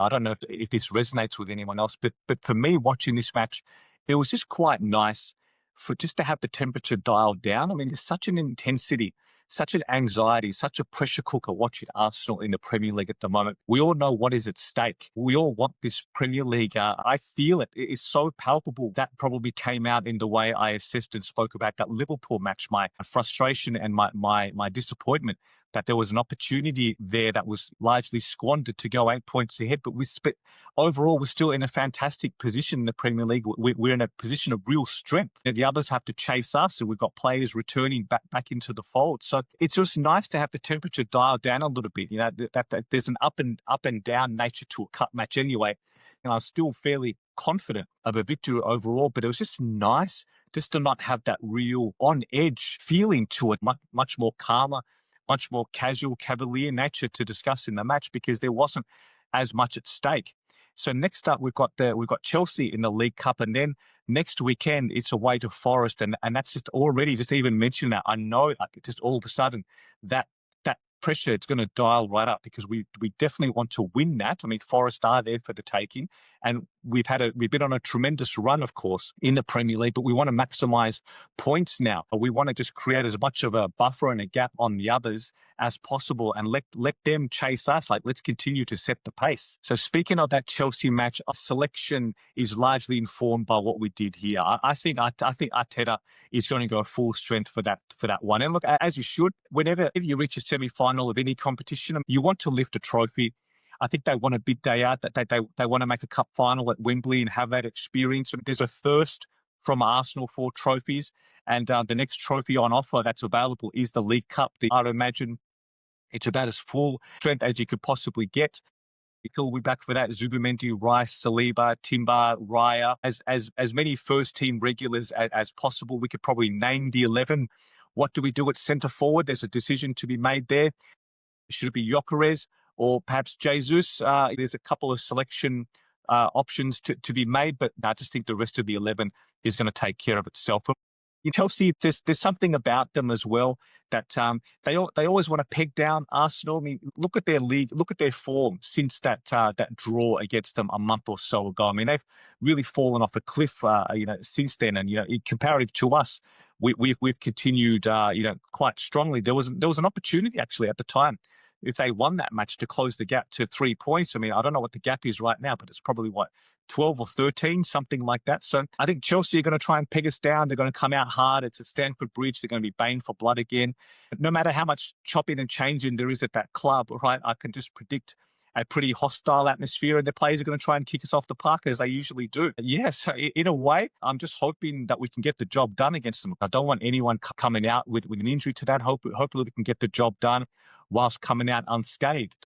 I don't know if this resonates with anyone else, but for me, watching this match, it was just quite nice for just to have the temperature dialed down. I mean, there's such an intensity, such an anxiety, such a pressure cooker watching Arsenal in the Premier League at the moment. We all know what is at stake. We all want this Premier League. I feel it. It is so palpable. That probably came out in the way I assessed and spoke about that Liverpool match, my frustration and my disappointment that there was an opportunity there that was largely squandered to go 8 points ahead. But overall, we're still in a fantastic position in the Premier League. We're in a position of real strength. The others have to chase us, and we've got players returning back into the fold. So it's just nice to have the temperature dialed down a little bit. You know, that there's an up and down nature to a cup match anyway. And I was still fairly confident of a victory overall, but it was just nice just to not have that real on edge feeling to it, much more calmer, much more casual, cavalier nature to discuss in the match because there wasn't as much at stake. So next up, we've got Chelsea in the League Cup, and then next weekend it's away to Forest, and that's just already just even mentioning that. I know like just all of a sudden that pressure, it's going to dial right up because we definitely want to win that. I mean, Forest are there for the taking, and we've been on a tremendous run, of course, in the Premier League, but we want to maximise points now. We want to just create as much of a buffer and a gap on the others as possible and let them chase us. Like, let's continue to set the pace. So speaking of that Chelsea match, our selection is largely informed by what we did here. I think Arteta is going to go full strength for that one. And look, as you should, whenever you reach a semi-final of any competition, you want to lift a trophy. I think they want a big day out, that they want to make a cup final at Wembley and have that experience. There's a thirst from Arsenal for trophies, and the next trophy on offer that's available is the League Cup. I imagine it's about as full strength as you could possibly get. He'll be back for that. Zubimendi, Rice, Saliba, Timber, Raya, as many first team regulars as possible. We could probably name the 11. What do we do at centre forward? There's a decision to be made there. Should it be Gyökeres or perhaps Jesus? There's a couple of selection options to be made, but I just think the rest of the 11 is going to take care of itself. In Chelsea, there's something about them as well that they always want to peg down Arsenal. I mean, look at their league, look at their form since that draw against them a month or so ago. I mean, they've really fallen off a cliff, since then. And comparative to us, we've continued, quite strongly. There was an opportunity actually at the time, if they won that match, to close the gap to 3 points. I mean, I don't know what the gap is right now, but it's probably 12 or 13, something like that. So I think Chelsea are going to try and peg us down. They're going to come out hard. It's at Stamford Bridge. They're going to be baying for blood again. No matter how much chopping and changing there is at that club, right, I can just predict a pretty hostile atmosphere, and the players are going to try and kick us off the park as they usually do. Yes, in a way, I'm just hoping that we can get the job done against them. I don't want anyone coming out with an injury to that. Hopefully we can get the job done whilst coming out unscathed.